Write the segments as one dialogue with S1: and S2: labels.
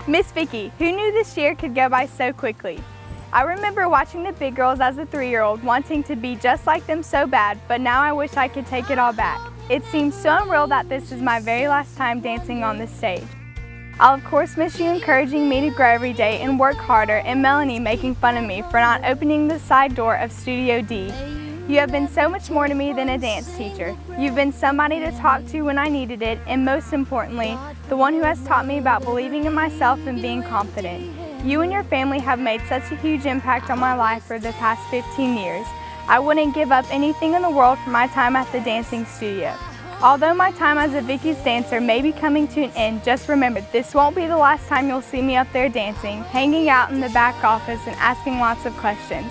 S1: Miss Vicki, who knew this year could go by so quickly? I remember watching the big girls as a 3-year-old, wanting to be just like them so bad, but now I wish I could take it all back. It seems so unreal that this is my very last time dancing on this stage. I'll of course miss you encouraging me to grow every day and work harder, and Melanie making fun of me for not opening the side door of Studio D. You have been so much more to me than a dance teacher. You've been somebody to talk to when I needed it, and most importantly, the one who has taught me about believing in myself and being confident. You and your family have made such a huge impact on my life for the past 15 years. I wouldn't give up anything in the world for my time at the dancing studio. Although my time as a Vicki's dancer may be coming to an end, just remember this won't be the last time you'll see me up there dancing, hanging out in the back office and asking lots of questions.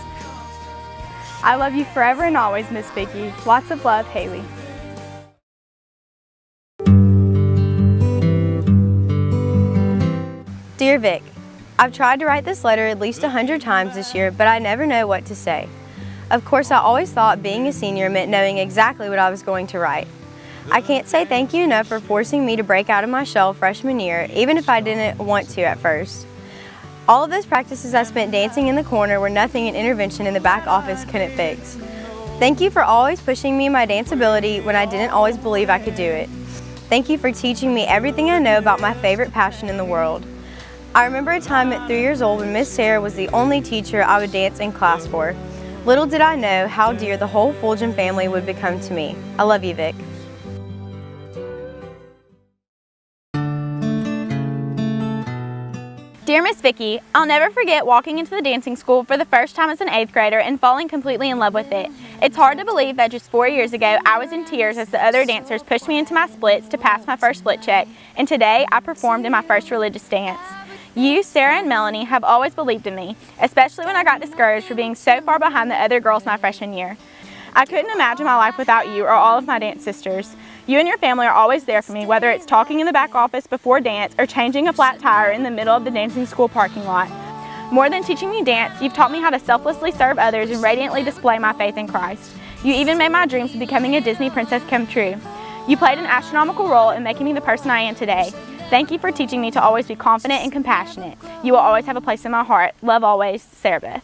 S1: I love you forever and always, Miss Vicki. Lots of love, Haley.
S2: Dear Vic, I've tried to write this letter at least 100 times this year, but I never know what to say. Of course, I always thought being a senior meant knowing exactly what I was going to write. I can't say thank you enough for forcing me to break out of my shell freshman year, even if I didn't want to at first. All of those practices I spent dancing in the corner were nothing an intervention in the back office couldn't fix. Thank you for always pushing me in my dance ability when I didn't always believe I could do it. Thank you for teaching me everything I know about my favorite passion in the world. I remember a time at 3 years old when Miss Sarah was the only teacher I would dance in class for. Little did I know how dear the whole Fulgham family would become to me. I love you, Vic.
S3: Dear Miss Vicki, I'll never forget walking into the dancing school for the first time as an 8th grader and falling completely in love with it. It's hard to believe that just 4 years ago I was in tears as the other dancers pushed me into my splits to pass my first split check, and today I performed in my first religious dance. You, Sarah, and Melanie have always believed in me, especially when I got discouraged for being so far behind the other girls my freshman year. I couldn't imagine my life without you or all of my dance sisters. You and your family are always there for me, whether it's talking in the back office before dance or changing a flat tire in the middle of the dancing school parking lot. More than teaching me dance, you've taught me how to selflessly serve others and radiantly display my faith in Christ. You even made my dreams of becoming a Disney princess come true. You played an astronomical role in making me the person I am today. Thank you for teaching me to always be confident and compassionate. You will always have a place in my heart. Love always, Sarah Beth.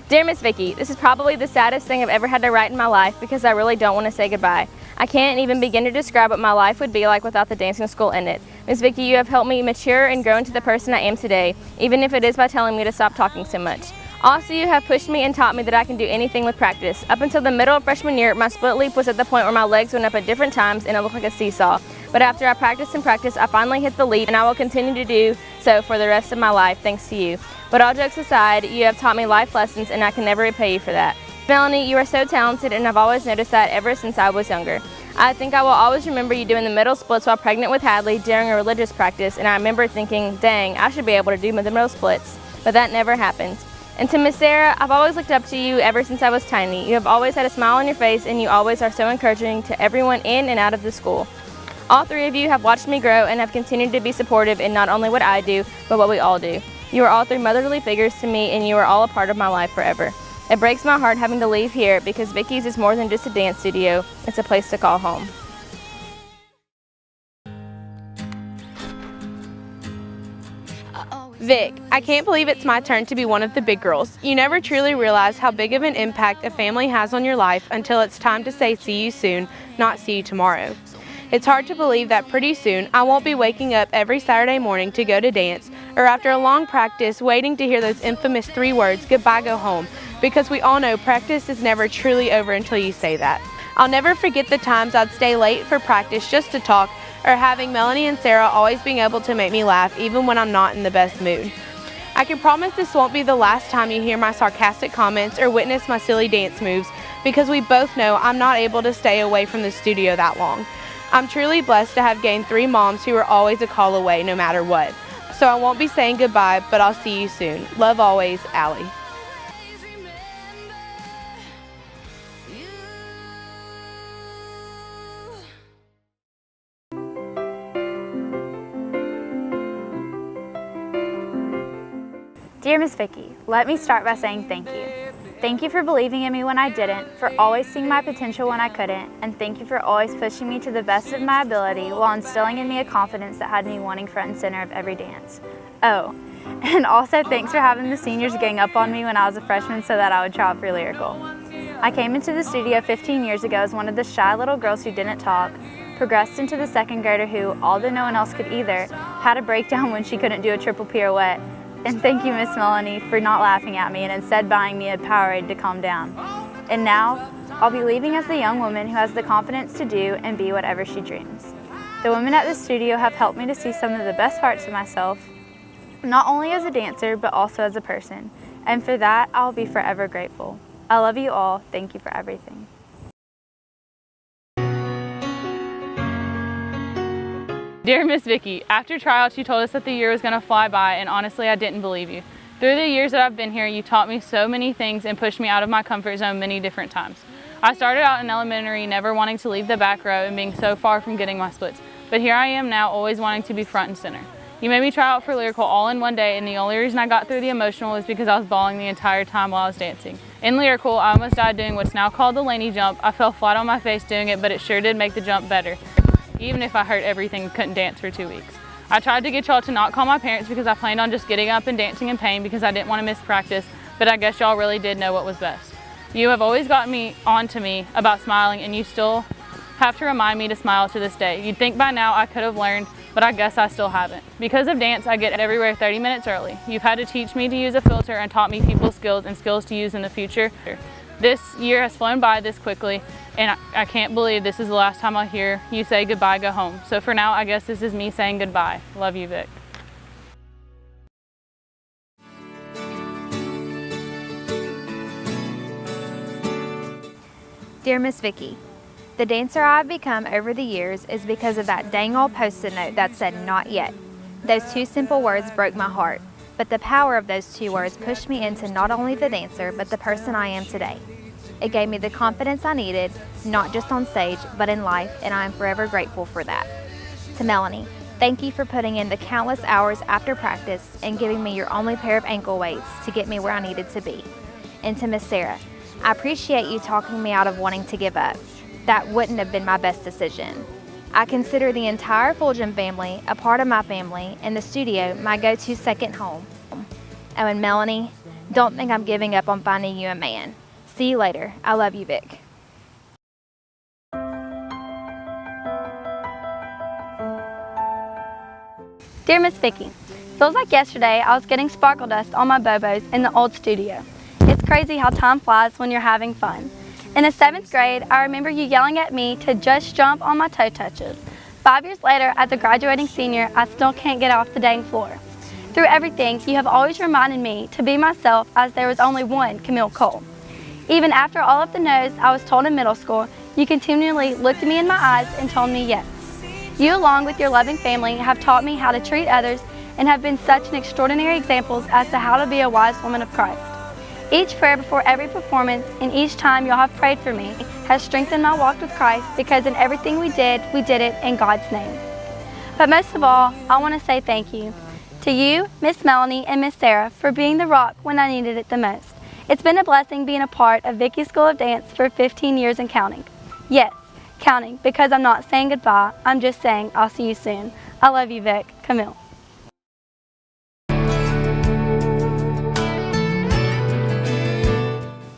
S3: Dear Miss Vicki, this is probably the saddest thing I've ever had to write in my life because I really don't want to say goodbye. I can't even begin to describe what my life would be like without the dancing school in it. Miss Vicki, you have helped me mature and grow into the person I am today, even if it is by telling me to stop talking so much. Also, you have pushed me and taught me that I can do anything with practice. Up until the middle of freshman year, my split leap was at the point where my legs went up at different times and it looked like a seesaw. But after I practiced and practiced, I finally hit the leap, and I will continue to do so for the rest of my life, thanks to you. But all jokes aside, you have taught me life lessons, and I can never repay you for that. Melanie, you are so talented, and I've always noticed that ever since I was younger. I think I will always remember you doing the middle splits while pregnant with Hadley during a religious practice, and I remember thinking, dang, I should be able to do the middle splits. But that never happened. And to Miss Sarah, I've always looked up to you ever since I was tiny. You have always had a smile on your face, and you always are so encouraging to everyone in and out of the school. All three of you have watched me grow and have continued to be supportive in not only what I do, but what we all do. You are all three motherly figures to me, and you are all a part of my life forever. It breaks my heart having to leave here because Vicki's is more than just a dance studio. It's a place to call home.
S4: Vic, I can't believe it's my turn to be one of the big girls. You never truly realize how big of an impact a family has on your life until it's time to say see you soon, not see you tomorrow. It's hard to believe that pretty soon I won't be waking up every Saturday morning to go to dance, or after a long practice waiting to hear those infamous 3 words, goodbye, go home, because we all know practice is never truly over until you say that. I'll never forget the times I'd stay late for practice just to talk, or having Melanie and Sarah always being able to make me laugh even when I'm not in the best mood. I can promise this won't be the last time you hear my sarcastic comments or witness my silly dance moves, because we both know I'm not able to stay away from the studio that long. I'm truly blessed to have gained 3 moms who are always a call away no matter what. So I won't be saying goodbye, but I'll see you soon. Love always, Allie.
S1: Dear Miss Vicki, let me start by saying thank you. Thank you for believing in me when I didn't, for always seeing my potential when I couldn't, and thank you for always pushing me to the best of my ability while instilling in me a confidence that had me wanting front and center of every dance. Oh, and also thanks for having the seniors gang up on me when I was a freshman so that I would try out for lyrical. I came into the studio 15 years ago as one of the shy little girls who didn't talk, progressed into the second grader who, although no one else could either, had a breakdown when she couldn't do a triple pirouette. And thank you, Miss Melanie, for not laughing at me and instead buying me a Powerade to calm down. And now, I'll be leaving as the young woman who has the confidence to do and be whatever she dreams. The women at the studio have helped me to see some of the best parts of myself, not only as a dancer, but also as a person. And for that, I'll be forever grateful. I love you all. Thank you for everything.
S5: Dear Miss Vicki, after tryouts you told us that the year was going to fly by, and honestly I didn't believe you. Through the years that I've been here, you taught me so many things and pushed me out of my comfort zone many different times. I started out in elementary never wanting to leave the back row and being so far from getting my splits, but here I am now always wanting to be front and center. You made me try out for lyrical all in one day, and the only reason I got through the emotional was because I was bawling the entire time while I was dancing. In lyrical, I almost died doing what's now called the Laney jump. I fell flat on my face doing it, but it sure did make the jump better, even if I hurt everything and couldn't dance for 2 weeks. I tried to get y'all to not call my parents because I planned on just getting up and dancing in pain because I didn't want to miss practice, but I guess y'all really did know what was best. You have always gotten me onto me about smiling, and you still have to remind me to smile to this day. You'd think by now I could have learned, but I guess I still haven't. Because of dance, I get everywhere 30 minutes early. You've had to teach me to use a filter and taught me people's skills and skills to use in the future. This year has flown by this quickly, and I can't believe this is the last time I'll hear you say goodbye, go home. So for now, I guess this is me saying goodbye. Love you, Vic.
S6: Dear Miss Vicki, the dancer I've become over the years is because of that dang old post-it note that said not yet. Those two simple words broke my heart, but the power of those two words pushed me into not only the dancer, but the person I am today. It gave me the confidence I needed, not just on stage, but in life, and I am forever grateful for that. To Melanie, thank you for putting in the countless hours after practice and giving me your only pair of ankle weights to get me where I needed to be. And to Miss Sarah, I appreciate you talking me out of wanting to give up. That wouldn't have been my best decision. I consider the entire Fulgham family a part of my family, and the studio my go-to second home. Oh, and Melanie, don't think I'm giving up on finding you a man. See you later. I love you, Vic.
S7: Dear Miss Vicki, feels like yesterday I was getting sparkle dust on my bobos in the old studio. It's crazy how time flies when you're having fun. In the 7th grade, I remember you yelling at me to just jump on my toe touches. 5 years later, as a graduating senior, I still can't get off the dang floor. Through everything, you have always reminded me to be myself, as there was only one Camille Cole. Even after all of the no's I was told in middle school, you continually looked me in my eyes and told me yes. You, along with your loving family, have taught me how to treat others and have been such an extraordinary example as to how to be a wise woman of Christ. Each prayer before every performance and each time y'all have prayed for me has strengthened my walk with Christ, because in everything we did it in God's name. But most of all, I want to say thank you to you, Miss Melanie, and Miss Sarah for being the rock when I needed it the most. It's been a blessing being a part of Vicki's School of Dance for 15 years and counting. Yes, counting, because I'm not saying goodbye, I'm just saying I'll see you soon. I love you, Vic. Camille.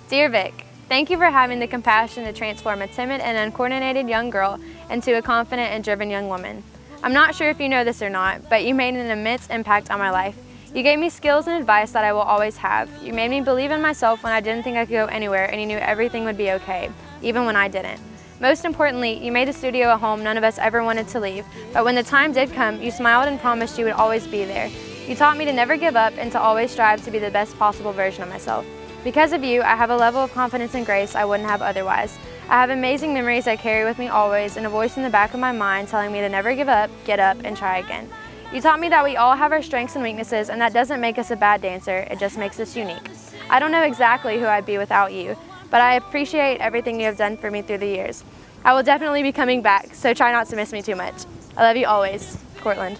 S2: Dear Vic, thank you for having the compassion to transform a timid and uncoordinated young girl into a confident and driven young woman. I'm not sure if you know this or not, but you made an immense impact on my life. You gave me skills and advice that I will always have. You made me believe in myself when I didn't think I could go anywhere, and you knew everything would be okay, even when I didn't. Most importantly, you made the studio a home none of us ever wanted to leave, but when the time did come, you smiled and promised you would always be there. You taught me to never give up and to always strive to be the best possible version of myself. Because of you, I have a level of confidence and grace I wouldn't have otherwise. I have amazing memories I carry with me always, and a voice in the back of my mind telling me to never give up, get up, and try again. You taught me that we all have our strengths and weaknesses, and that doesn't make us a bad dancer, it just makes us unique. I don't know exactly who I'd be without you, but I appreciate everything you have done for me through the years. I will definitely be coming back, so try not to miss me too much. I love you always. Courtland.